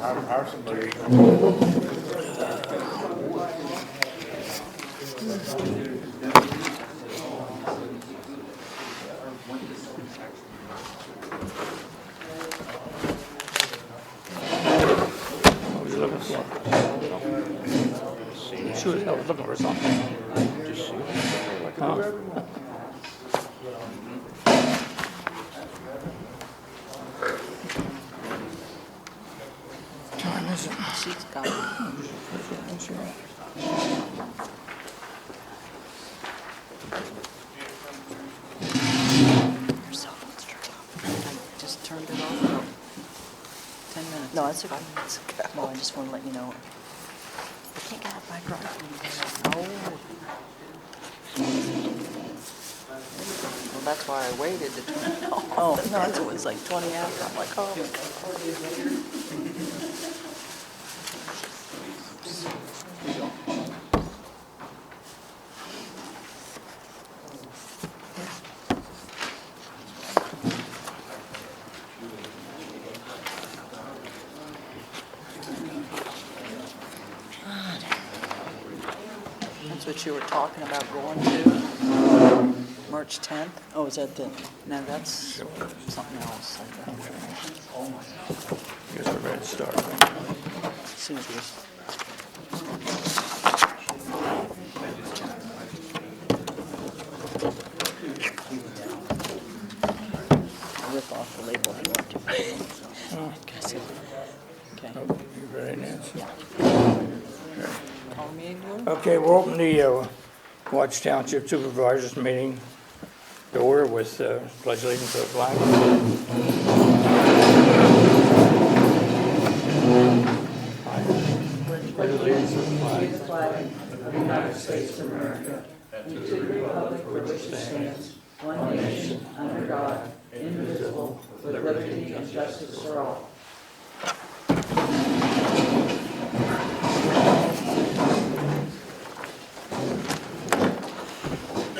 Hire somebody. What was you looking for? She was looking for something. Huh? Time is it? She's got it. Your cell phone's turned off. I just turned it off about 10 minutes. No, it's okay. 5 minutes ago. No, I just want to let you know. I can't get off my drive. Oh. Well, that's why I waited to turn it off. Oh, no, it was like 20 after. I'm like, oh. That's what you were talking about going to? March 10th? Oh, is that the, no, that's something else. Here's a red star. Susan's. Rip off the label if you want to. Can I see it? Okay. Oh, you ready, Nancy? Call me to order. Okay, we'll open the Watts Township Supervisors meeting to order with pledge allegiance to the flag. Pledge allegiance to the flag of the United States of America and to the republic for which it stands, one nation, under God, indivisible, with liberty and justice for all.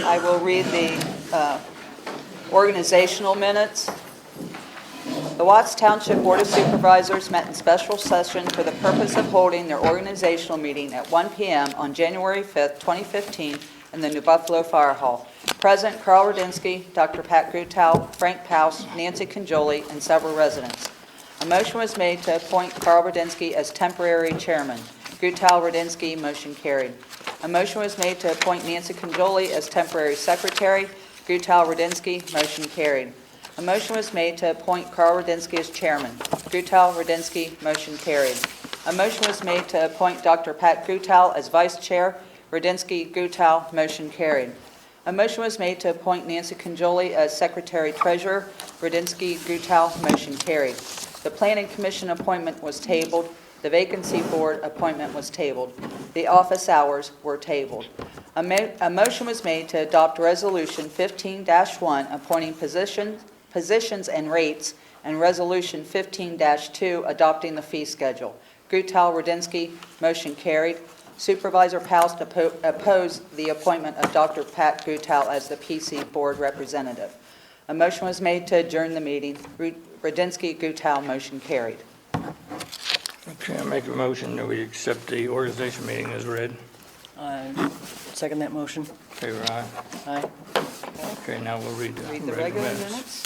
I will read the organizational minutes. The Watts Township Board of Supervisors met in special session for the purpose of holding their organizational meeting at 1 p.m. on January 5th, 2015 in the New Buffalo Fire Hall. Present, Carl Rudinsky, Dr. Pat Grutow, Frank Paus, Nancy Conjoli, and several residents. A motion was made to appoint Carl Rudinsky as temporary chairman. Grutow, Rudinsky, motion carried. A motion was made to appoint Nancy Conjoli as temporary secretary. Grutow, Rudinsky, motion carried. A motion was made to appoint Carl Rudinsky as chairman. Grutow, Rudinsky, motion carried. A motion was made to appoint Dr. Pat Grutow as vice chair. Rudinsky, Grutow, motion carried. A motion was made to appoint Nancy Conjoli as secretary treasurer. Rudinsky, Grutow, motion carried. The planning commission appointment was tabled. The vacancy board appointment was tabled. The office hours were tabled. A motion was made to adopt Resolution 15-1 appointing positions and rates, and Resolution 15-2 adopting the fee schedule. Grutow, Rudinsky, motion carried. Supervisor Paus opposed the appointment of Dr. Pat Grutow as the PC board representative. A motion was made to adjourn the meeting. Rudinsky, Grutow, motion carried. Okay, I make a motion that we accept the organization meeting as read. I second that motion. Favor aye. Aye. Okay, now we'll read Read the the regular regular minutes. minutes.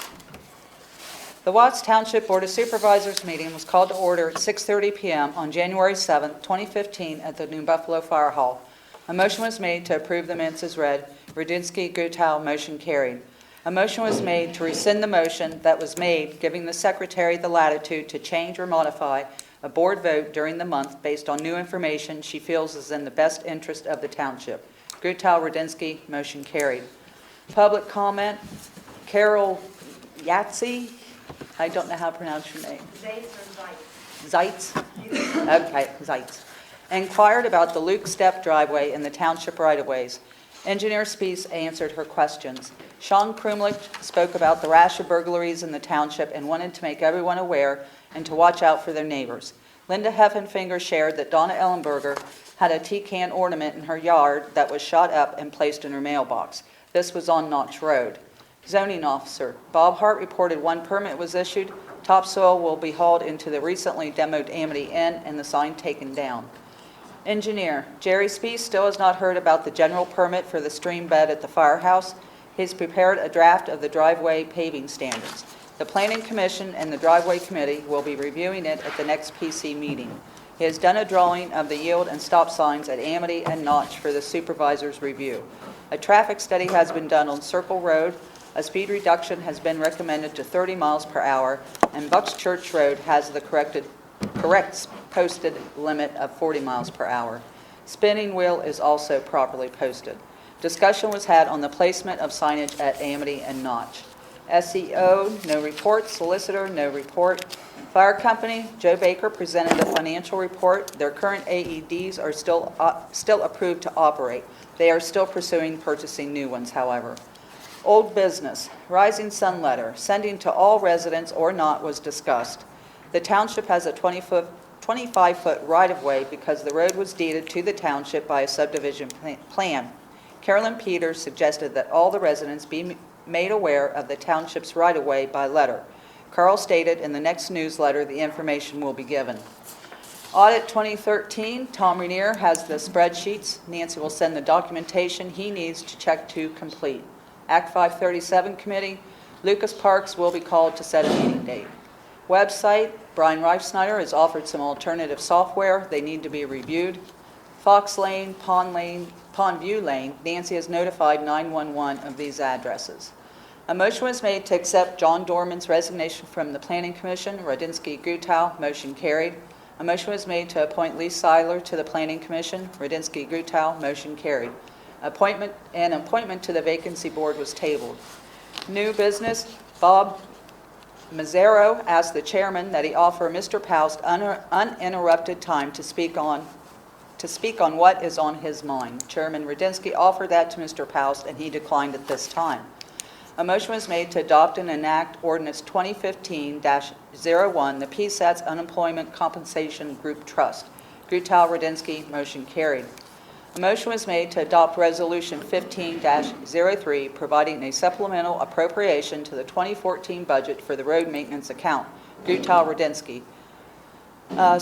The Watts Township Board of Supervisors meeting was called to order at 6:30 p.m. on January 7, 2015 at the New Buffalo Fire Hall. A motion was made to approve the minutes as read. Rudinsky, Grutow, motion carried. A motion was made to rescind the motion that was made giving the secretary the latitude to change or modify a board vote during the month based on new information she feels is in the best interest of the township. Grutow, Rudinsky, motion carried. Public comment, Carol Yatzy, I don't know how to pronounce your name. Zeitz? Okay, Zeitz. Inquired about the Luke Step driveway in the township right-of-ways. Engineer Spees answered her questions. Sean Krumlich spoke about the rash of burglaries in the township and wanted to make everyone aware and to watch out for their neighbors. Linda Heffenfinger shared that Donna Ellenberger had a tea-can ornament in her yard that was shot up and placed in her mailbox. This was on Notch Road. Zoning officer Bob Hart reported one permit was issued. Topsoil will be hauled into the recently demoed Amity Inn and the sign taken down. Engineer, Jerry Spees still has not heard about the general permit for the stream bed at the firehouse. He's prepared a draft of the driveway paving standards. The Planning Commission and the Driveway Committee will be reviewing it at the next PC meeting. He has done a drawing of the yield and stop signs at Amity and Notch for the supervisor's review. A traffic study has been done on Circle Road. A speed reduction has been recommended to 30 miles per hour, and Bucks Church Road has the correct posted limit of 40 miles per hour. Spinning wheel is also properly posted. Discussion was had on the placement of signage at Amity and Notch. SEO, no report. Solicitor, no report. Fire Company, Joe Baker presented the financial report. Their current AEDs are still approved to operate. They are still pursuing purchasing new ones, however. Old business, Rising Sun letter, sending to all residents or not was discussed. The township has a 25-foot right-of-way because the road was deeded to the township by a subdivision plan. Carolyn Peters suggested that all the residents be made aware of the township's right-of-way by letter. Carl stated in the next newsletter the information will be given. Audit 2013, Tom Rainier has the spreadsheets. Nancy will send the documentation he needs to check to complete. Act 537 Committee, Lucas Parks will be called to set a meeting date. Website, Brian Reifsnyder has offered some alternative software. They need to be reviewed. Fox Lane, Pondview Lane, Nancy has notified 911 of these addresses. A motion was made to accept John Dorman's resignation from the Planning Commission. Radinsky Gutau, motion carried. A motion was made to appoint Lee Seiler to the Planning Commission. Radinsky Gutau, motion carried. Appointment to the vacancy board was tabled. New business, Bob Mazzaro asked the chairman that he offer Mr. Paust uninterrupted time to speak on what is on his mind. Chairman Radinsky offered that to Mr. Paust, and he declined at this time. A motion was made to adopt and enact Ordinance 2015-01, the PSATS Unemployment Compensation Group Trust. Gutau, Radinsky, motion carried. A motion was made to adopt Resolution 15-03, providing a supplemental appropriation to the 2014 budget for the road maintenance account. Gutau, Radinsky.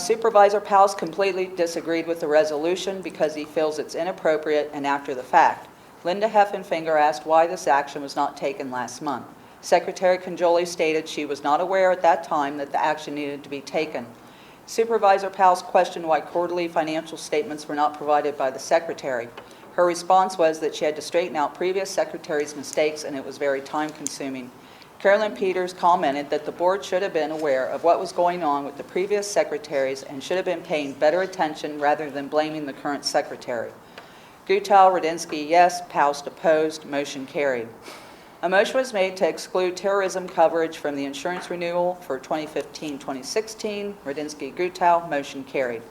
Supervisor Paust completely disagreed with the resolution because he feels it's inappropriate and after the fact. Linda Heffenfinger asked why this action was not taken last month. Secretary Conjoli stated she was not aware at that time that the action needed to be taken. Supervisor Paust questioned why quarterly financial statements were not provided by the secretary. Her response was that she had to straighten out previous secretaries' mistakes and it was very time-consuming. Carolyn Peters commented that the board should have been aware of what was going on with the previous secretaries and should have been paying better attention rather than blaming the current secretary. Gutau, Radinsky, yes. Paust opposed. Motion carried. A motion was made to exclude terrorism coverage from the insurance renewal for 2015-2016. Radinsky, Gutau, motion carried.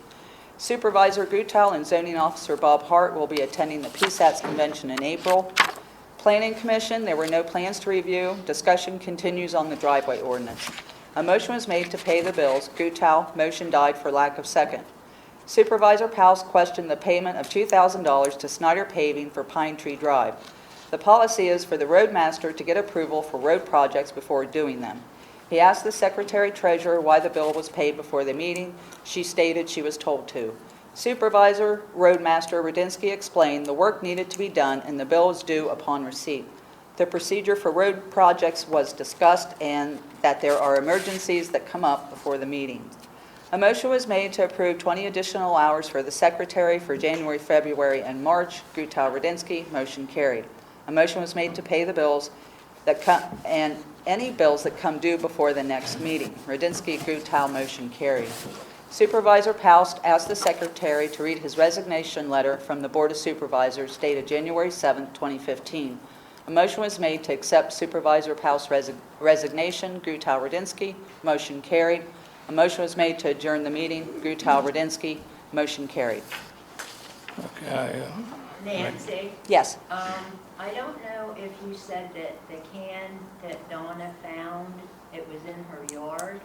Supervisor Gutau and Zoning Officer Bob Hart will be attending the PSATS convention in April. Planning Commission, there were no plans to review. Discussion continues on the driveway ordinance. A motion was made to pay the bills. Gutau, motion died for lack of second. Supervisor Paust questioned the payment of $2,000 to Snyder Paving for Pine Tree Drive. The policy is for the roadmaster to get approval for road projects before doing them. He asked the Secretary-Treasurer why the bill was paid before the meeting. She stated she was told to. Supervisor Roadmaster Radinsky explained the work needed to be done and the bill was due upon receipt. The procedure for road projects was discussed and that there are emergencies that come up before the meeting. A motion was made to approve 20 additional hours for the Secretary for January, February, and March. Gutau, Radinsky, motion carried. A motion was made to pay the bills that come and any bills that come due before the next meeting. Radinsky, Gutau, motion carried. Supervisor Paust asked the Secretary to read his resignation letter from the Board of Supervisors dated January 7, 2015. A motion was made to accept Supervisor Paust's resignation. Gutau, Radinsky, motion carried. A motion was made to adjourn the meeting. Gutau, Radinsky, motion carried. Okay, Nancy, Yes. I don't know if you said that the can that Donna found, it was in her yard,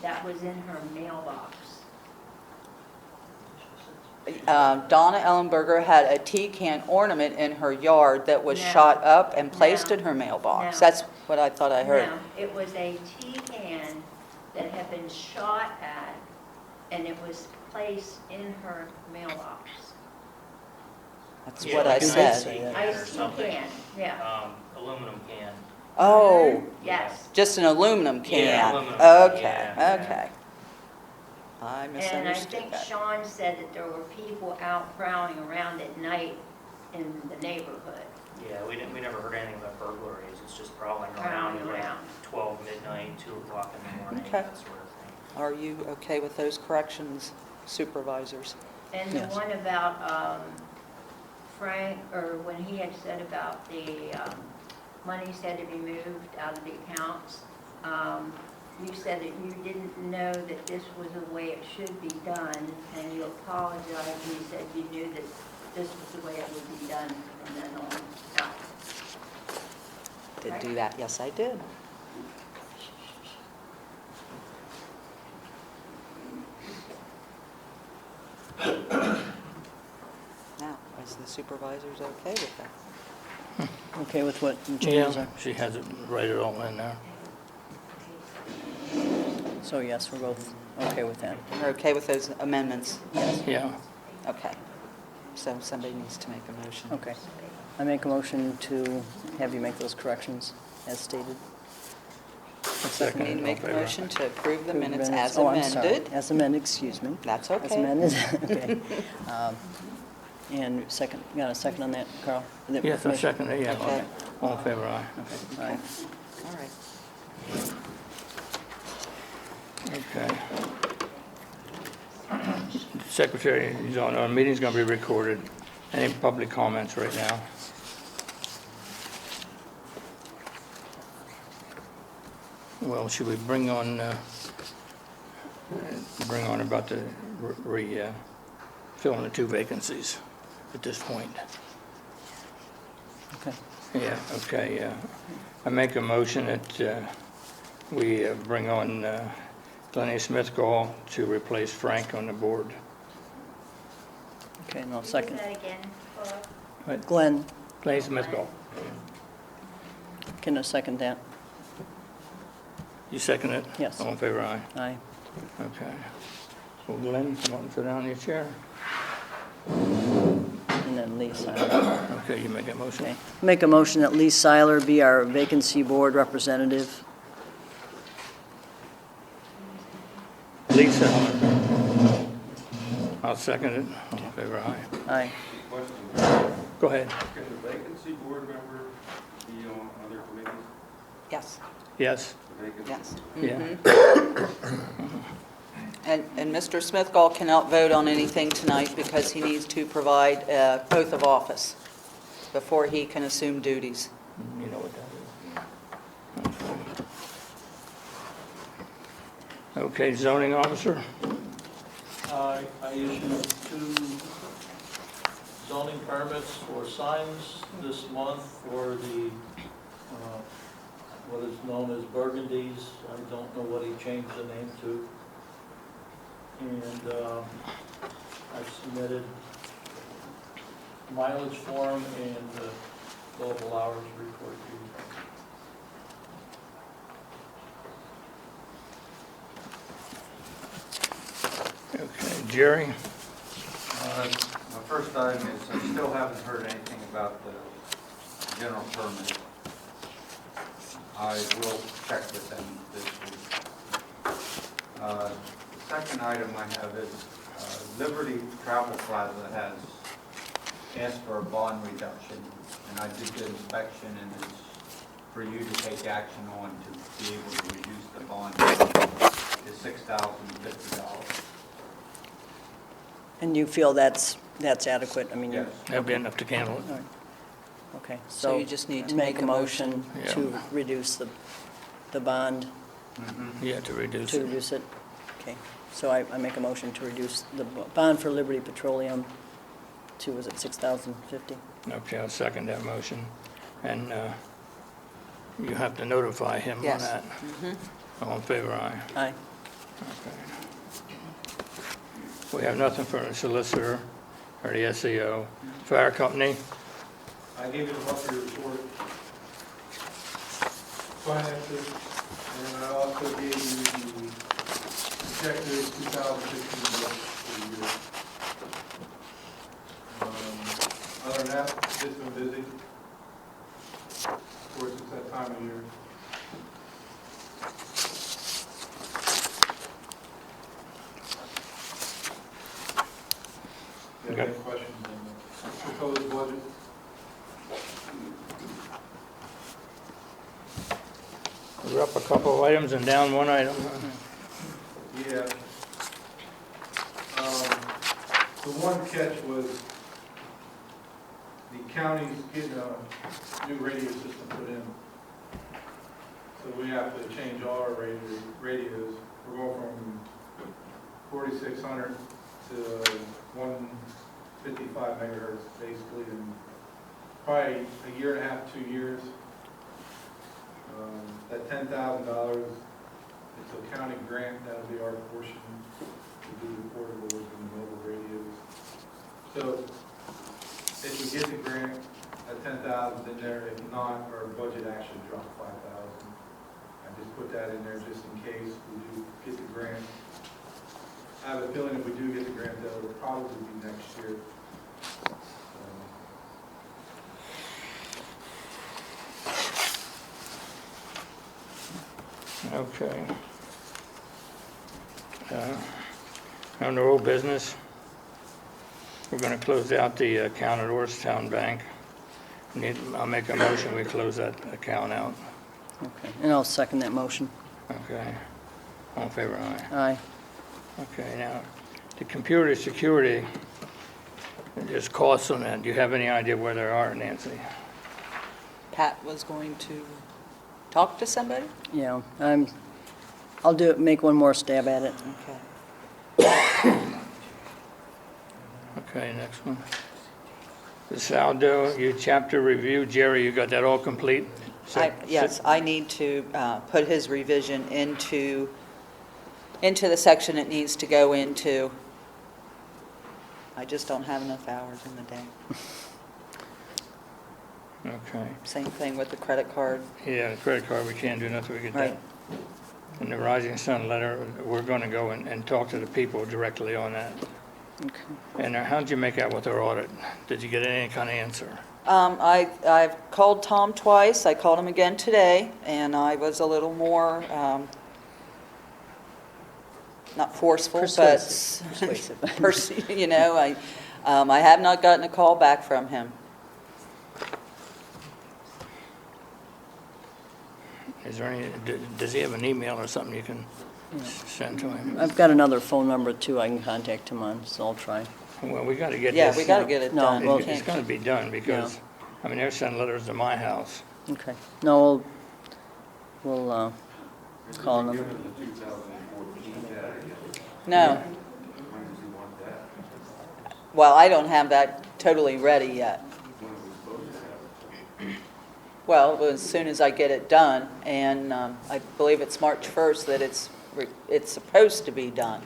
that was in her mailbox. Donna Ellenberger had a tea can ornament in her yard that was No. shot up and placed No. in her mailbox. No. That's what I thought I heard. No, it was a tea can that had been shot at, and it was placed in her mailbox. That's Yeah, what like I an said. ice can or Ice something. can, yeah, Aluminum can. Oh, yes. just an aluminum can? Yeah, aluminum can, Okay, yeah. okay. I And I misunderstood think that. Sean said that there were people out prowling around at night in the neighborhood. Yeah, we never heard anything about burglaries. It's just prowling Prowling around at like around. 12 midnight, 2 o'clock in the morning, Okay. that sort of thing. Are you okay with those corrections, supervisors? And the Yes. one about Frank, or when he had said about the money said to be moved out of the accounts, you said that you didn't know that this was the way it should be done, and you apologized, and you said you knew that this was the way it would be done from then on out. Did do that? Yes, I did. Now, is the supervisors okay with that? Okay with what the Yeah, changes are? she has it, write it all in there. So yes, we're both okay with that. You're okay with those amendments? Yeah, Okay. So somebody needs to make a motion. Okay. I make a motion to have you make those corrections as stated. second. We need to make a motion to approve the minutes as Oh, I'm sorry. amended. As amended, excuse me. That's As okay. amended, okay. And second, you got a second on that, Carl? The Yes, I motion? second it, yeah. Okay. All in favor, aye. Okay, all right. All right. Okay. Secretary, our meeting's going to be recorded. Any public comments right now? Well, should we bring on about the filling the 2 vacancies at this point? Okay. Yeah, okay, yeah. I make a motion that we bring on Glennie Smithgall to replace Frank on the board. Okay, no, Say second. that again, Paula? Right, Glenn, Glennie Smithgall. can I second that? You second it? Yes. All in favor, aye. Aye. Okay. Well, Glenn, come on and sit down in your chair. And then Lee Seiler. Okay, you make that motion? Okay. Make a motion that Lee Seiler be our vacancy board representative. Lisa. I'll second it. All in favor, aye. Aye. Question, Go ahead. can the vacancy board member be on other committees? Yes, Yes? The vacancy? yes. Yeah. And Mr. Smithgall cannot vote on anything tonight because he needs to provide oath of office before he can assume duties. You know what that is. Okay, zoning officer? I issued 2 zoning permits for signs this month for the, what is known as Burgundies. I don't know what he changed the name to. And I've submitted mileage form and billable hours report to you. Okay, Jerry? My first item is, I still haven't heard anything about the general permit. I will check with them this week. The second item I have is Liberty Travel Plaza has asked for a bond reduction, and I did the inspection, and it's for you to take action on to be able to reduce the bond to $6,050. And you feel that's adequate? I mean, you... Yes. That'd be enough to handle it. All right. Okay, So so... you just need to make a motion. Yeah. to reduce the bond, Yeah, to reduce to it. reduce it. Okay, so I make a motion to reduce the bond for Liberty Petroleum to, was it $6,050? Okay, I'll second that motion. And you have to notify him on Yes. that. All in favor, aye. Aye. Okay. We have nothing for the solicitor or the SEO. Fire company, I gave you the monthly report. Finances, and I also gave you the check the 2016 budget for the year. Other than that, it's been busy. Of course, it's that time of year. Do you have any questions on the proposed budget? We're up a couple of items and down one item. Yeah. The one catch was the county's getting a new radio system put in. So we have to change all our radios. We're going from 4,600 to 155 megahertz basically in probably a year and a half, 2 years. That $10,000, it's a county grant, that'll be our portion to do the portables and the mobile radios. So if we get the grant, that 10,000 in there. If not, our budget actually dropped 5,000. I just put that in there just in case we do get the grant. I have a feeling if we do get the grant, that will probably be next year. Okay. Under old business, we're going to close out the account at Orstown Bank. I'll make a motion, we close that account out. Okay, and I'll second that motion. Okay. All in favor, aye. Aye. Okay, now, the computer security, there's costs on that. Do you have any idea where they are, Nancy? Pat was going to talk to somebody? Yeah, I'll do it, make one more stab at it. Okay. Okay, next one. The saldo, you chapter review, Jerry, you got that all complete? Yes, I need to put his revision into the section it needs to go into. I just don't have enough hours in the day. Okay. Same thing with the credit card. Yeah, the credit card, we can't do nothing, we get that. Right. And the Rising Sun letter, we're going to go and talk to the people directly on that. Okay. And how'd you make out with their audit? Did you get any kind of answer? I've called Tom twice. I called him again today, and I was a little more, not forceful, Persuasive. but, you know, I have not gotten a call back from him. Is there any, does he have an email or something you can send to him? I've got another phone number too I can contact him on, so I'll try. Well, we got to get this. Yeah, we got to get it No, done. well, It's going to be done because, I mean, they're sending letters to my house. Okay. No, we'll call them. No. Well, I don't have that totally ready yet. Well, as soon as I get it done, and I believe it's March 1st that it's supposed to be done.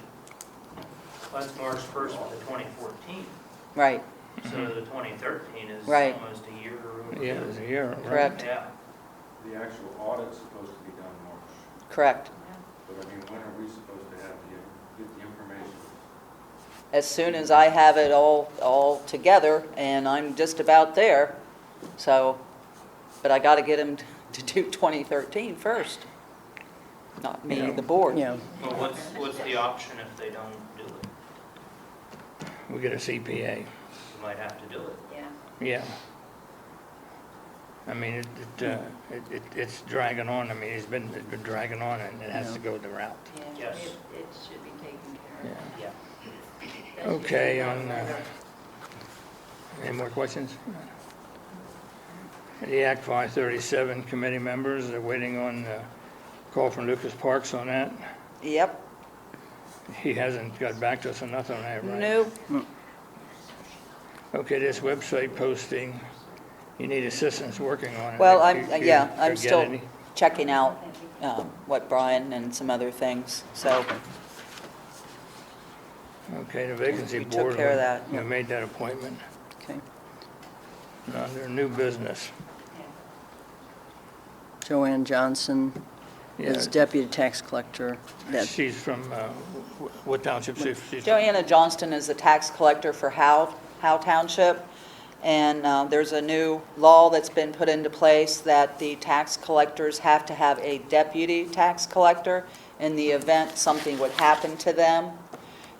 That's March 1st of the 2014, Right, so the 2013 is Right. almost a year. Yeah, it's a year, right? correct, Yeah. The actual audit's supposed to be done in March, correct. but I mean, when are we supposed to have get the information? As soon as I have it all together, and I'm just about there, so, but I got to get him to do 2013 first. Not me, Yeah. the board. Yeah. Well, what's the option if they don't do it? We get a CPA. You might have to do it. Yeah. Yeah. I mean, it's dragging on. I mean, it's been dragging on, and it has to go the route. Yeah, Yes. it should be taken care of. Yeah. Yeah. Okay, any more questions? The Act 537 committee members are waiting on a call from Lucas Parks on that. Yep, He hasn't got back to us on nothing on that, right? nope. Okay, this website posting, you need assistance working on it. Well, You- you I'm get still any? checking out what Brian and some other things, so, Okay, the vacancy We took board. care of that. You made that appointment. Okay. Under new business, Joanne Johnson as deputy tax collector. That She's from, what township? She's from? Joanna Johnston is the tax collector for Howe Township, and there's a new law that's been put into place that the tax collectors have to have a deputy tax collector in the event something would happen to them.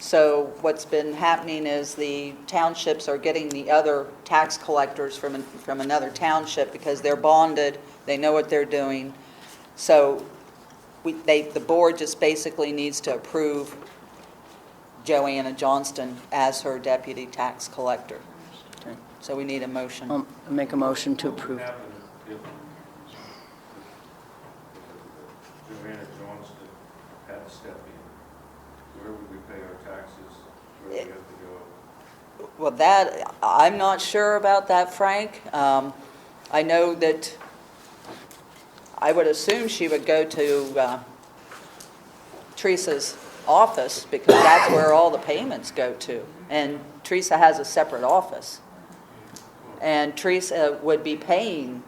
So what's been happening is the townships are getting the other tax collectors from another township because they're bonded, they know what they're doing. So the board just basically needs to approve Joanna Johnston as her deputy tax collector. Okay. So we need a motion. I'll make a motion to What approve. would happen if Joanna Johnston had to step in? Where would we pay our taxes? Where would we have to go? Well, that, I'm not sure about that, Frank. I know that I would assume she would go to Teresa's office because that's where all the payments go to. And Teresa has a separate office. And Teresa would be paying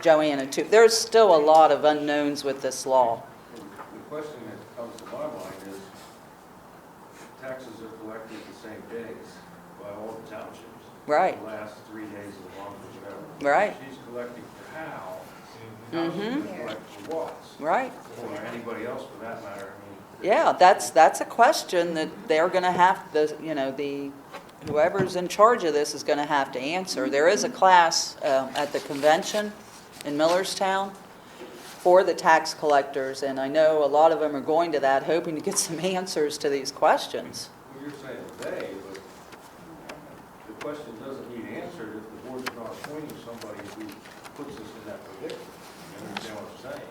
Joanna too. There's still a lot of unknowns with this law. The question that comes to my mind is, taxes are collected the same days by all the townships. Right. The last 3 days of the month or whatever. Right. She's collecting for Hal. How's she going to collect for Watts? Right. Or anybody else for that matter. Yeah, that's a question that they're going to have to, whoever's in charge of this is going to have to answer. There is a class at the convention in Millerstown for the tax collectors, and I know a lot of them are going to that hoping to get some answers to these questions. Well, you're saying they, but the question doesn't need answered if the board's not appointing somebody who puts us in that predicament. You understand what I'm saying?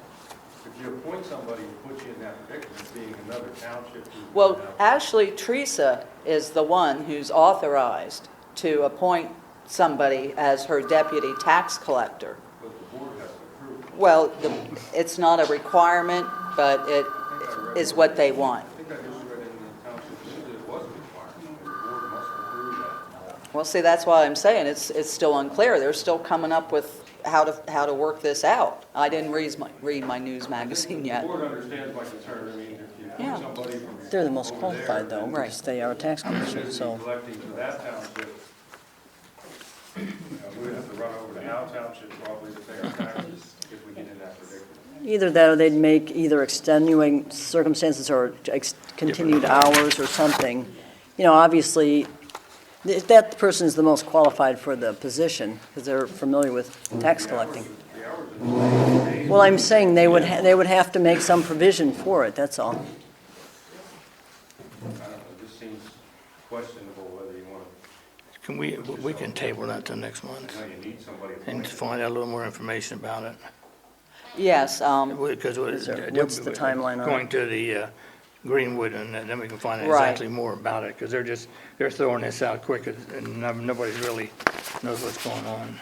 If you appoint somebody who puts you in that predicament, being another township. Well, actually, Teresa is the one who's authorized to appoint somebody as her deputy tax collector. But the board has to approve it. Well, it's not a requirement, but it is what they want. I think I just read in the township news it was a requirement. The board must approve that. Well, see, that's why I'm saying it's still unclear. They're still coming up with how to work this out. I didn't read my news magazine yet. The board understands my concern. I mean, if you Yeah. appoint somebody from. They're the most over qualified there, though, Right. because they are a tax who collector, should be so. collecting for that township. We would have to run over to Howe Township probably to pay our taxes if we get in that predicament. Either that or they'd make either extenuating circumstances or continued hours or something. Obviously, that person is the most qualified for the position because they're familiar with tax collecting. The hours are the same. Well, I'm saying they would have to make some provision for it, that's all. I don't know, it just seems questionable whether you want Can we can table that till next month to, you need somebody and appointed. find out a little more information about it. Yes, Because What's the timeline on it? going to the Greenwood, and then we can find out Right. exactly more about it, because they're throwing this out quick, and nobody really knows what's going on.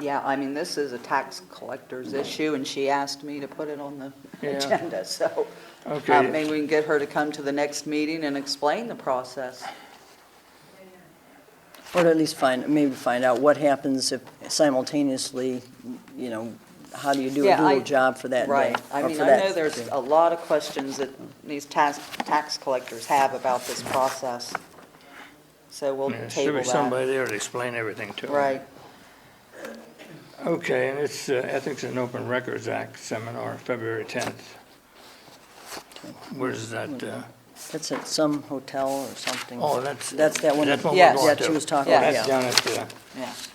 yeah, I mean, this is a tax collector's issue, and she asked me to put it on the Yeah. agenda, so Okay. maybe we can get her to come to the next meeting and explain the process. Or to at least find out what happens if simultaneously, how do you do a Yeah, dual job for that day? Right. I or mean, for I that know there's day. a lot of questions that these tax collectors have about this process. So we'll Yeah, table should be that. somebody there to explain everything to them. Right. Okay, and it's Ethics and Open Records Act seminar, February 10th. Where's that? That's at some hotel or something. Oh, that's that one. That's what Yes. we're going Yeah, to. she was talking Yeah. about, That's yeah. down at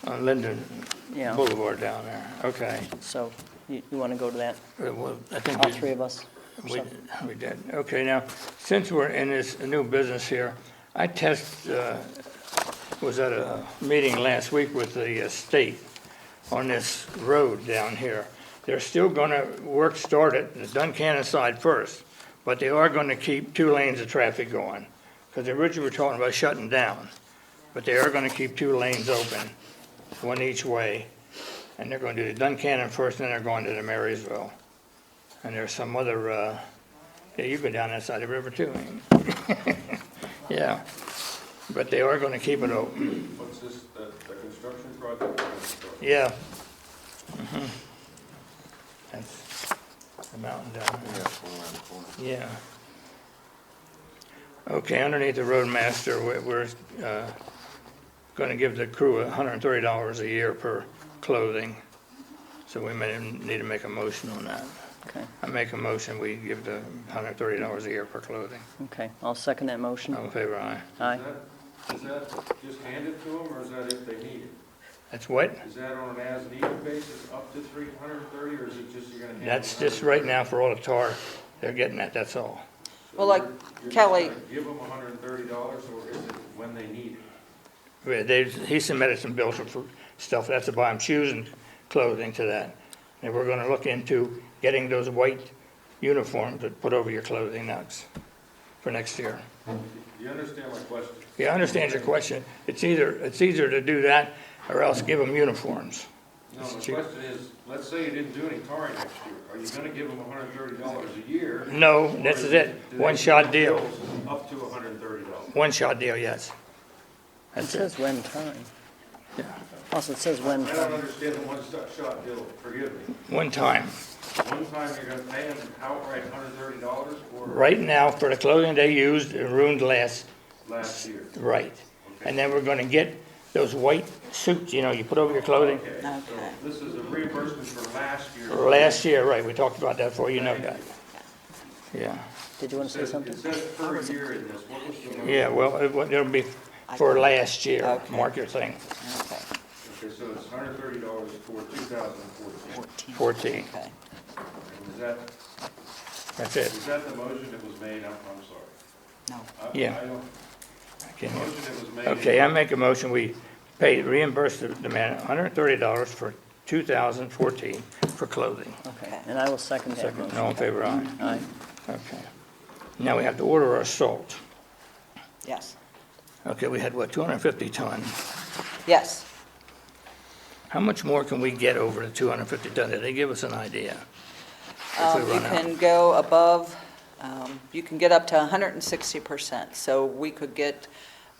Yeah. on Linden Yeah. Boulevard down there. Okay. So you want to go to that, Well, I think all we- three of us? We did. Okay, now, since we're in this new business here, I was at a meeting last week with the state on this road down here. They're still gonna start it, the Duncannon side first, but they are gonna keep 2 lanes of traffic going. Because originally we were talking about shutting down, but they are gonna keep 2 lanes open, one each way. And they're gonna do the Duncannon first, then they're going to the Marysville. And there's some other, yeah, you've been down that side of the river too. ain't you? Yeah, but they are gonna keep it open. What's this, the construction project? Yeah. Mhm. That's- The mountain down there. Yeah. Okay, underneath the roadmaster, we're going to give the crew $130 a year per clothing. So we may need to make a motion on that. Okay, I make a motion, we give the $130 a year per clothing. okay, I'll second that motion. All in favor, aye. Aye. Is that just handed to them, or is that if they need it? That's what? Is that on an as-needed basis up to 330, or is it just you're gonna hand? That's just right now for all the tar they're getting at, that's all. Well, like You're Kelly- just gonna give them $130, or is it when they need it? He submitted some bills for stuff, that's to buy them shoes and clothing to that. And we're gonna look into getting those white uniforms to put over your clothing next, for next year. Do you understand my question? Yeah, I understand your question. It's easier to do that or else give them uniforms. No, my cheap. question is, let's say you didn't do any tarring next year. Are you gonna give them $130 a year? No, or this is do it. they One-shot get deal. bills Up to $130? One-shot deal, yes. It That's it. says when time. Yeah. Also, it says when I don't time. understand the one-shot deal, forgive me. One time. One time you're gonna pay them outright $130 or Right now, for the clothing they used, it ruined last, last year? right. And then we're gonna get those white suits, you know, you put over your clothing. Okay, so this is a reimbursement for last year. Last year, right, we talked about that before, you know that. Yeah. Did you want to say something? It says per year in this, what was the number? Yeah, well, it'll be for last year. Okay. Mark your thing, Okay, Okay, so it's $130 for 2014. 14. okay. Is that, That's it. is that the motion that was made? I'm sorry. No. Yeah. I don't, Can the you- motion that was made. Okay, I make a motion, we reimburse the man $130 for 2014 for clothing. Okay, and I will second that Second, motion. all in favor, aye. Aye. Okay. Now we have to order our salt. Yes, Okay, we had, what, 250 ton? yes. How much more can we get over the 250 ton? Did they give us an idea? If we You run out. can go above, you can get up to 160%, so we could get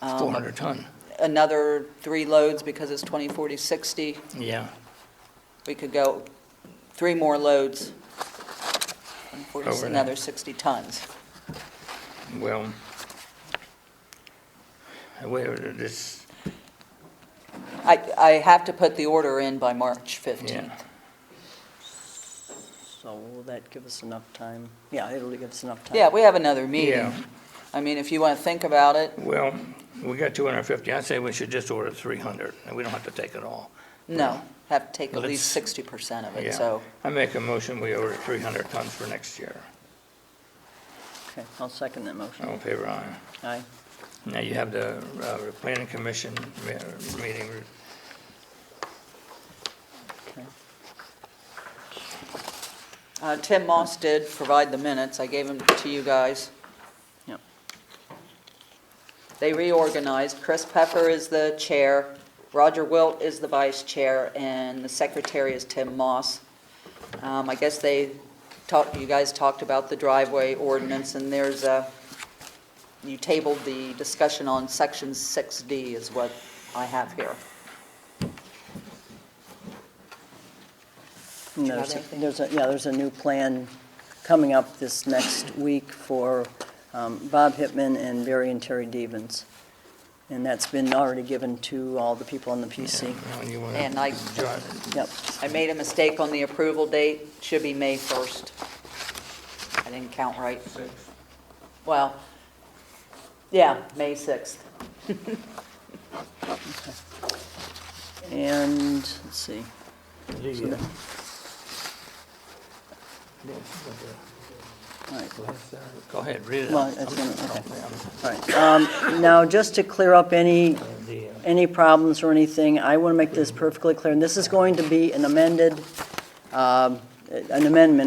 400 ton, another 3 loads because it's 20, 40, 60. yeah. We could go 3 more loads, and 40, Over that. another 60 tons. Well, this, I have to put the order in by March 15th. yeah. So will that give us enough time? Yeah, it'll give us enough time. Yeah, we have another meeting. Yeah. I mean, if you want to think about it, Well, we got 250. I'd say we should just order 300, and we don't have to take it all. no, have to take at Well, least it's- 60% of it, Yeah. so. I make a motion, we order 300 tons for next year. Okay, I'll second that motion. All in favor, aye. Aye. Now you have the planning commission meeting. Tim Moss did provide the minutes, I gave them to you guys. Yep. They reorganized, Chris Pepper is the chair, Roger Wilt is the vice chair, and the secretary is Tim Moss. I guess you guys talked about the driveway ordinance, and you tabled the discussion on section 6D is what I have here. And you have there's a new plan coming up this next week for Bob Hittman and Barry and Terry Devens. And that's been already given to all the people on the PC. And I Yep. made a mistake on the approval date, should be May 1st. I didn't count right. Well, yeah, May 6th. And, let's see. All right. Go ahead, read it Well, out. that's okay. All right. Now, just to clear up any problems or anything, I want to make this perfectly clear, and this is going to be an amendment,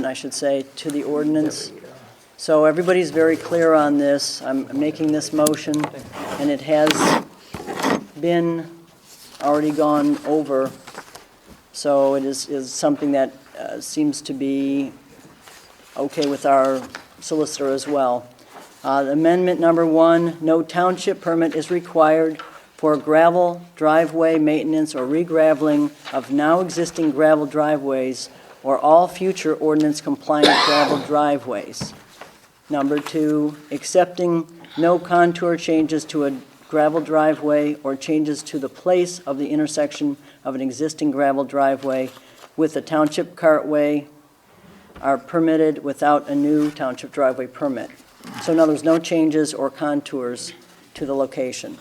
I should say, to the ordinance. So everybody's very clear on this. I'm making this motion, and it has been already gone over. So it is something that seems to be okay with our solicitor as well. Amendment number 1, no township permit is required for gravel driveway maintenance or regraveling of now existing gravel driveways or all future ordinance compliant gravel driveways. Number 2, accepting no contour changes to a gravel driveway or changes to the place of the intersection of an existing gravel driveway with a township cartway are permitted without a new township driveway permit. So in other words, no changes or contours to the location.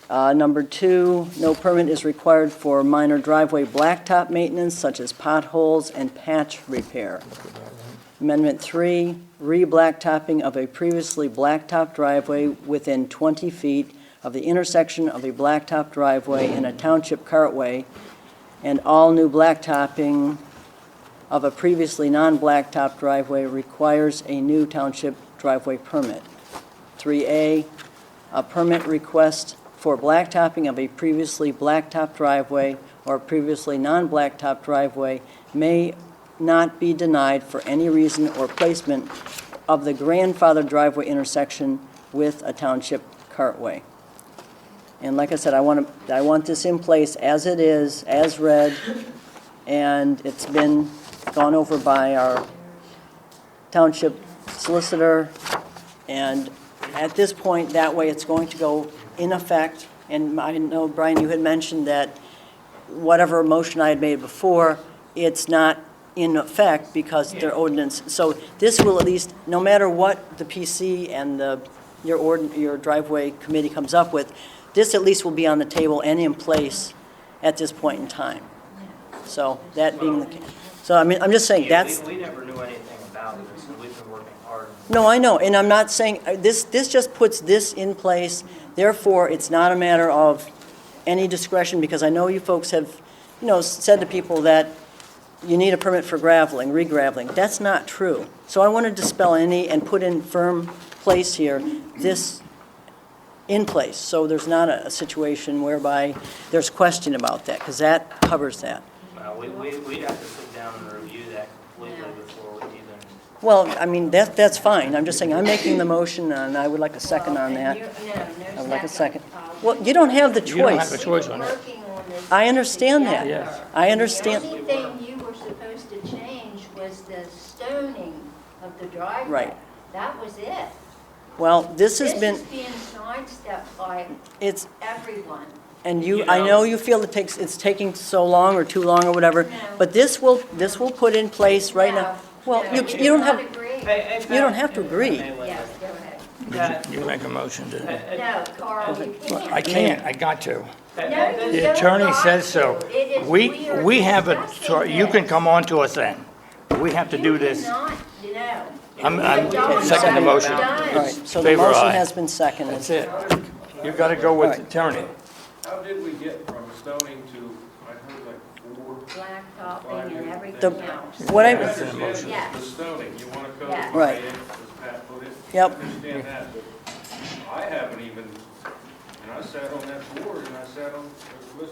Number 2, no permit is required for minor driveway blacktop maintenance such as potholes and patch repair. Amendment 3, re-blacktopping of a previously blacktop driveway within 20 feet of the intersection of a blacktop driveway and a township cartway, and all new blacktopping of a previously non-blacktop driveway requires a new township driveway permit. 3A, a permit request for blacktopping of a previously blacktop driveway or previously non-blacktop driveway may not be denied for any reason or placement of the grandfathered driveway intersection with a township cartway. And like I said, I want this in place as it is, as read, and it's been gone over by our township solicitor, and at this point, that way it's going to go in effect. And I know, Brian, you had mentioned that whatever motion I had made before, it's not in effect because they're ordinance. So this will at least, no matter what the PC and your driveway committee comes up with, this at least will be on the table and in place at this point in time. So that being the case. So I mean, I'm just saying that's. We never knew anything about this, and we've been working hard. No, I know, and I'm not saying, this just puts this in place. Therefore, it's not a matter of any discretion, because I know you folks have, said to people that you need a permit for graveling, re-graveling. That's not true. So I want to dispel any and put in firm place here, this in place, so there's not a situation whereby there's question about that, because that covers that. We'd have to sit down and review that completely before we even. Well, I mean, that's fine. I'm just saying, I'm making the motion, and I would like a second on that. I would like a second. Well, you don't have the choice. You don't have a choice on it. Working on this I understand that. together. Yes. I understand. The only thing you were supposed to change was the stoning of the driveway. Right. That was it. Well, this has been, This is being sidestepped by it's, everyone. and You I know- know you feel it's taking so long or too long or whatever, No. but this will put in place right now. Well, No, you do don't not have, agree. you don't have to agree. Yes, go ahead. You make a motion to, No, Carl, you can't. I can't, I got to. No, you The don't attorney got says so. to. It is- are We have a, discussing you can this. come on to us then. We have to do this. You cannot, no. I'm Don't second the do it. motion. Done. All right, so the Favor motion aye. has been seconded. That's it. You gotta go with the attorney. How did we get from stoning to, I heard like 4? Blacktopping and everything The- else. What I, understand Yes. the stoning, you want to Yeah. code Right. it, as Pat put it. Yep. I understand that, but I haven't even, and I sat on that board, and I sat on the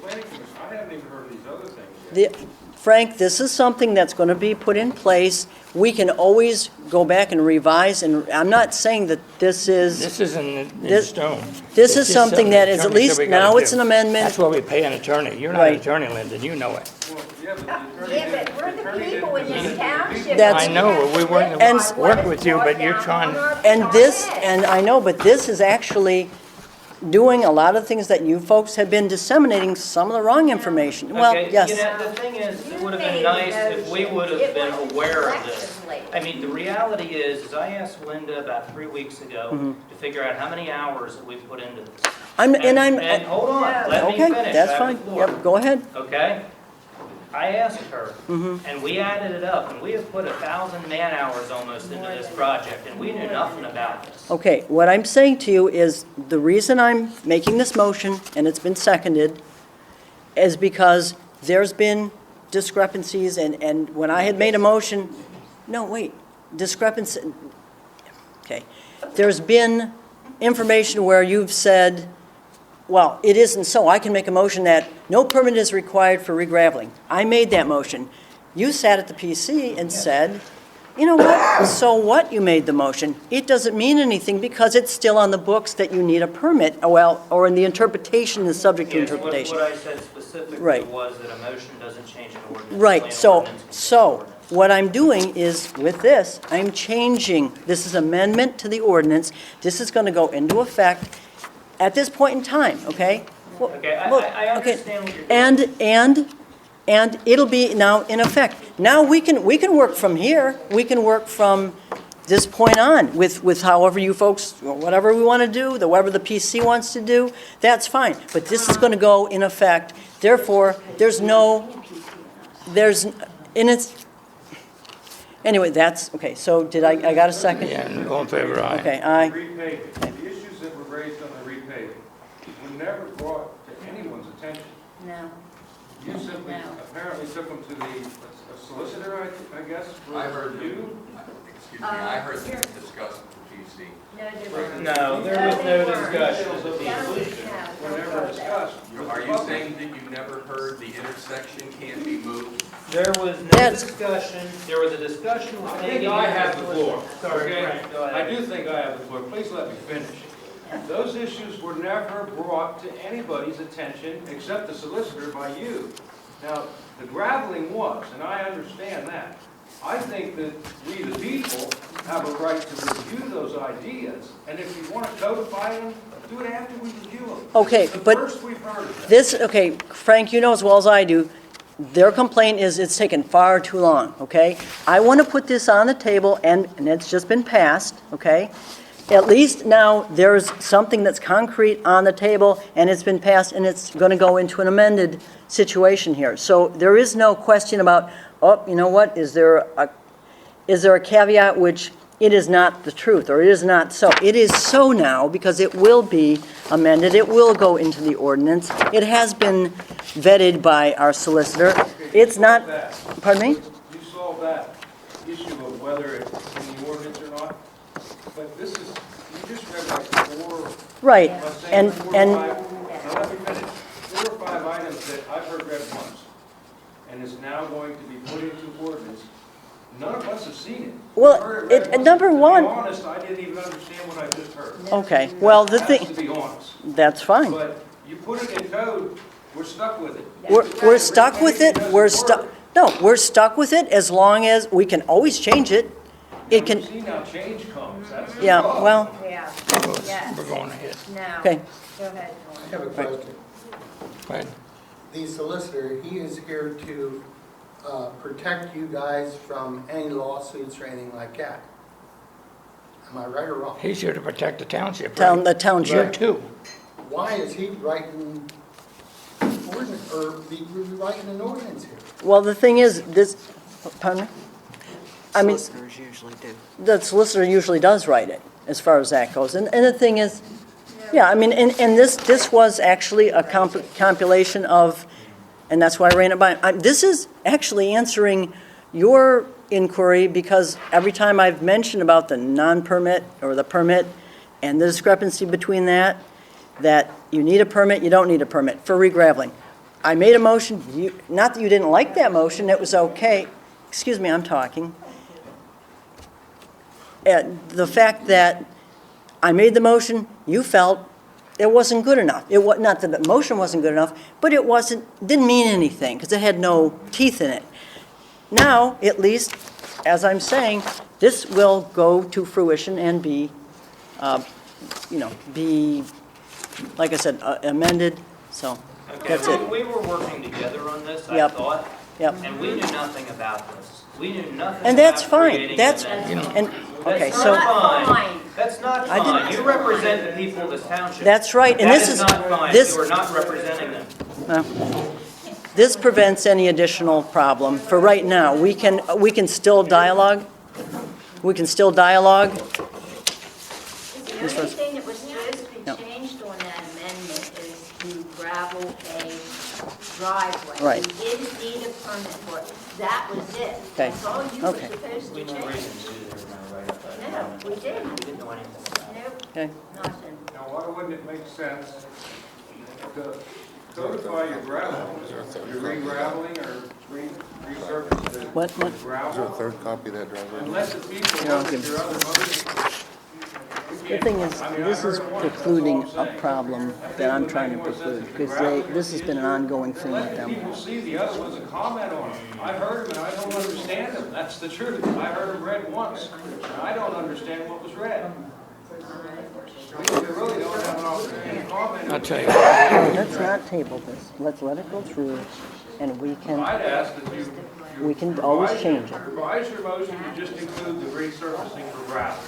planning commission, I haven't even heard of these other things yet. Frank, this is something that's going to be put in place. We can always go back and revise, and I'm not saying that this is, This isn't in This- stone. this It's is just something that the is, at attorney said least we gotta now do. it's an amendment. That's why we pay an attorney. You're not an Right. attorney, Lyndon, you know it. Well, yeah, but the attorney Yeah, didn't- but we're the attorney people in didn't this present the township. That's- I know, we weren't And- to work with you, but you're trying, And this, and I know, but this is actually doing a lot of things that you folks have been disseminating some of the wrong information. Well, Okay, yes. the thing is, it would have been nice if we would have been aware of this. I mean, the reality is I asked Linda about 3 weeks ago to figure out how many hours that we put into this. And hold on, let me Okay, finish. that's I have fine. the floor. Yep, go ahead. Okay? I asked her, and we added it up, and we have put 1,000 man-hours almost into this project, and we knew nothing about this. Okay, what I'm saying to you is, the reason I'm making this motion, and it's been seconded, is because there's been discrepancies, and when I had made a motion, no, wait, discrepancy, okay. There's been information where you've said, well, it isn't so. I can make a motion that no permit is required for regraveling. I made that motion. You sat at the PC and said, you know what, so what you made the motion? It doesn't mean anything because it's still on the books that you need a permit, well, or in the interpretation is subject to Yes, interpretation. What I said specifically specifically Right. was that a motion doesn't change an ordinance. Right, Plain so, ordinance can change an so, ordinance. what I'm doing is, with this, I'm changing, this is amendment to the ordinance, this is gonna go into effect at this point in time, okay? Well, Okay, look, I okay, understand what you're doing. And it'll be now in effect. Now, we can work from here, we can work from this point on, with however you folks, whatever we wanna do, whatever the PC wants to do, that's fine. But this is gonna go in effect, therefore, and it's, anyway, that's, okay, so did I got a second? Yeah, and all in favor, aye. Okay, aye. Repaving, the issues that were raised on the repaving were never brought to anyone's attention. No. You simply No. apparently took them to the solicitor, I guess, I for heard review. Excuse me, I heard them discuss with the PC. No, they weren't. No, there was no they weren't. discussion. Issues of the No, solution no, were no, never no. discussed. with Are the you public. saying that you never heard the intersection can't be moved? There was no That's- discussion, there was a discussion with I Megan. think I have the floor, Sorry, okay? Frank, go I ahead. do think I have the floor. Please let me finish. Those issues were never brought to anybody's attention except the solicitor by you. Now, the graveling was, and I understand that. I think that we, the people, have a right to review those ideas, and if you want to codify them, do it after we review them. Okay, This is but the first we've heard of that. This, okay, Frank, you know as well as I do, their complaint is it's taken far too long, okay? I want to put this on the table, and it's just been passed, okay? At least now, there's something that's concrete on the table, and it's been passed, and it's going to go into an amended situation here. So there is no question about, oh, you know what, is there a caveat which it is not the truth, or it is not so? It is so now, because it will be amended, it will go into the ordinance. It has been vetted by our solicitor. It's not, pardon me? You solved that issue of whether it's in the ordinance or not, but this is, you just read like four. Right, I'm saying and, four or and, five- Now let me finish. 4 or 5 items that I've heard read once, and is now going to be put into ordinance. None of us have seen it. Well, We've heard read once. number one- To be honest, I didn't even understand what I just heard. okay, well, the That's thing, to be honest. that's fine. But you put it in code, we're stuck with it. We're stuck with it, we're stuck, no, we're stuck with it as long as, we can always change it. It can, See now change comes, that's the yeah, problem. well, Yeah, We're yes, going ahead. no. okay. Go ahead. I have a question. Go ahead. The solicitor, he is here to protect you guys from any lawsuits or anything like that. Am I right or wrong? He's here to protect the township, The right? township. You too. Why is he writing ordinance, or rewriting an ordinance here? Well, the thing is, this, pardon me? I mean, Solicitors usually do. the solicitor usually does write it, as far as that goes. And the thing is, yeah, I mean, and this was actually a compilation of, and that's why I ran it by, this is actually answering your inquiry, because every time I've mentioned about the non-permit or the permit and the discrepancy between that you need a permit, you don't need a permit for regraveling. I made a motion, not that you didn't like that motion, it was okay. Excuse me, I'm talking. The fact that I made the motion, you felt it wasn't good enough. Not that the motion wasn't good enough, but it didn't mean anything, because it had no teeth in it. Now, at least, as I'm saying, this will go to fruition and be, like I said, amended, so Okay, that's it. we were working together on this, I Yep. thought, Yep. and we knew nothing about this. We knew nothing And that's about fine, creating that's, an amendment. and, okay, That's so, not Fine. fine. That's not I didn't- fine. You represent the people of this township. that's right, and That this is is, not fine. this, You are not representing them. this prevents any additional problem for right now. We can still dialogue, we can still dialogue. The only thing that was supposed to No. be changed on that amendment is to gravel a driveway. Right. You didn't need a permit for it. That was it. Okay. That's all you were Okay. supposed We to knew change. reasons to do that, right? No, we didn't. We didn't know anything about it. Nope, Okay, nothing. Now, why wouldn't it make sense to codify your gravel, your re-graveling or resurface the What? gravel? third copy of that driveway? And let the people Yeah, I'll look at give- your other motions. We The thing is, this is precluding a problem that I'm trying to preclude, because this has been an ongoing thing with them. People see the other ones and comment on them. I heard them and I don't understand them. That's the truth. I heard them read once, and I don't understand what was read. We really don't have an opportunity to comment. I'll tell you. Let's not table this. Let's let it go through, and we I'd ask that you can always change it. revise your motion to just include the resurfacing for gravel.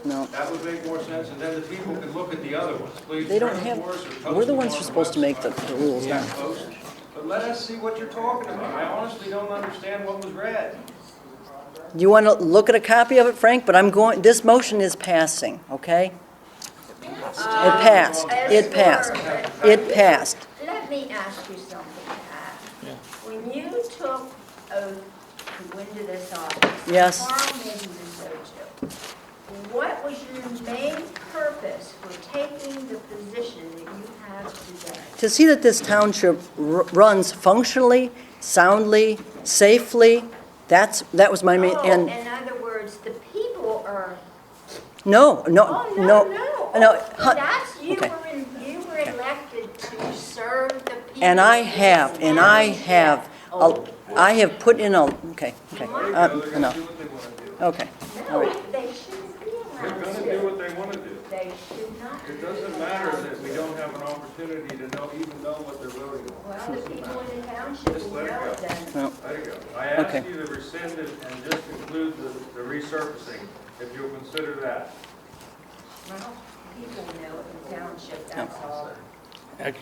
No, That would make more sense, and then the people can look at the other ones. Please they don't print have, them for us or post we're the them ones on who are supposed to make the rules, Yeah, not. post. But let us see what you're talking about. I honestly don't understand what was read. You want to look at a copy of it, Frank? But this motion is passing, okay? It passed. It passed. It passed. Let me ask you something, Pat. When you took oath to go into this office, Yes. Carl maybe you so too, what was your main purpose for taking the position that you have today? To see that this township runs functionally, soundly, safely, that was my main, and, in other words, the people are, no, oh, no, no. no. So that's, you Okay. were elected to serve the people. And I of this have, and I township. have, Oh, I have put in a, okay, They're gonna enough, do what they want to do. okay, all right. no, they shouldn't be They're allowed gonna do to. what they want to do. They should not. It doesn't matter that we don't have an opportunity to even know what they're voting on. Well, the people in the township Just will let it know go. it then. No. There you go. I Okay. asked you to rescind it and just include the resurfacing, if you'll consider that. Well, people know it in the township, that's all. At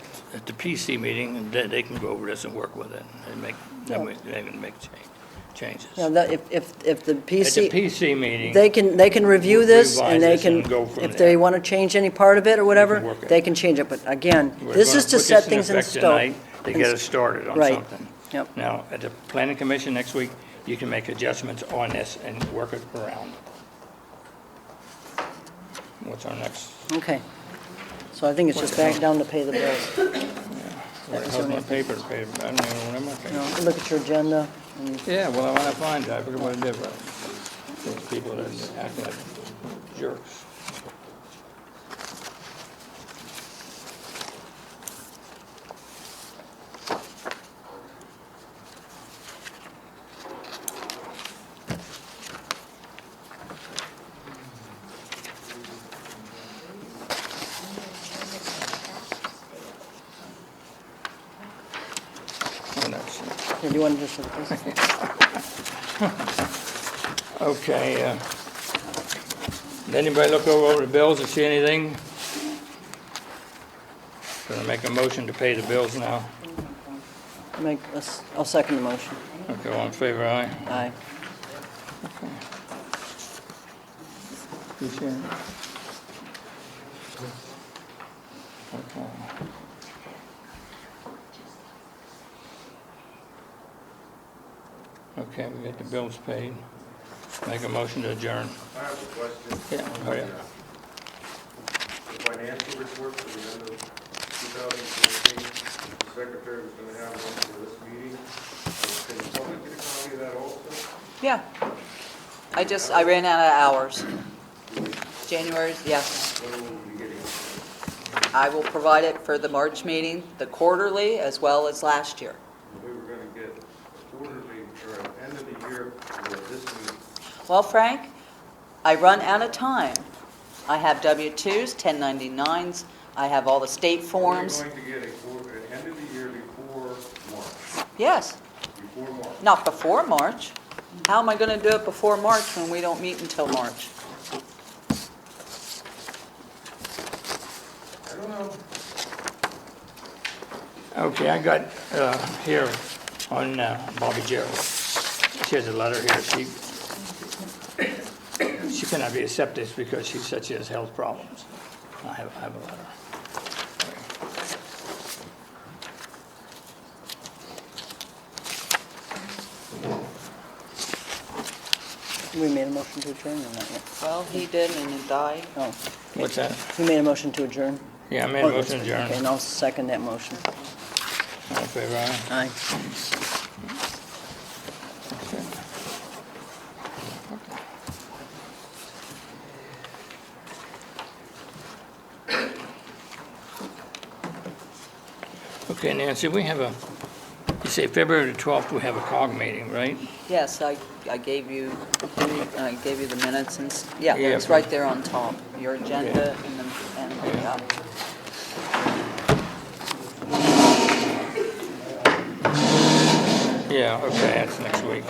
the PC meeting, they can go over this and work with it and make, they can make changes. Now, if the At the PC, PC meeting. they can review this, and they Revise this can, and go from if there. they want to change any part of it or whatever, work it. they can change it, but again, We're this gonna is to put set this things in effect stone. tonight To get us started on Right. something. Yep. Now, at the planning commission next week, you can make adjustments on this and work it around. What's our next? Okay. So I think it's just back down to pay the bills. What the hell's my paper? I don't even remember my You paper. know, look at your agenda, and Yeah, well, I want to find it, I forget what I did with it. Those people that act like jerks. Oh, that's it. here, do you want to just look at this? Okay, did anybody look over the bills and see anything? Gonna make a motion to pay the bills now. I'll second the motion. Okay, all in favor, aye? Aye. You see it? Okay. Okay, we got the bills paid. Make a motion to adjourn. I have a question. Yeah, hurry up. The financial report for the end of 2014, the secretary was going to have one for this meeting. Can the public get a copy of that also? Yeah. I ran out of hours. January's, yes. When will we be getting it? I will provide it for the March meeting, the quarterly, as well as last year. We were going to get a quarterly or an end of the year for this meeting. Well, Frank, I run out of time. I have W-2s, 1099s, I have all the state forms. We're going to get an end of the year before March. Yes, Before March. not before March. How am I going to do it before March when we don't meet until March? I don't know. Okay, I got here on Bobby Gerald. She has a letter here. She cannot be accepted because she said she has health problems. I have a letter. We made a motion to adjourn or not yet? Well, he did and it died. Oh, What's that? we made a motion to adjourn? Yeah, I made a Oh, motion to that's- adjourn. Okay, and I'll second that motion. All in favor, aye? Aye. Okay, Nancy, we have you say February the 12th, we have a COG meeting, right? Yes, I gave you the minutes and, yeah, Yeah. it's right there on top, your agenda and the, Yeah, okay, that's next week.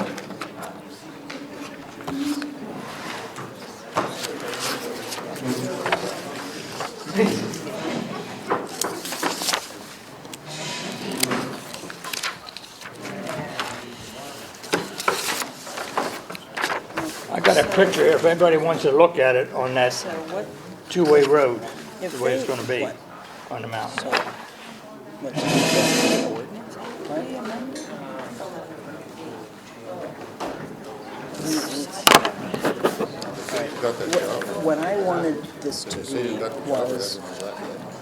I got a picture, if anybody wants to look at it, on that so what, two-way road, if the way it's they- gonna be what? on the mountain. So, what's the ordinance? Why do you amend it? What I wanted this to be was,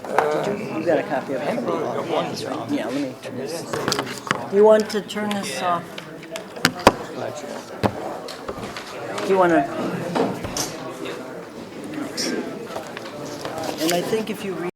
you got a copy of it? Yeah, let me turn this. You want to turn this off? Do you want to? And I think if you read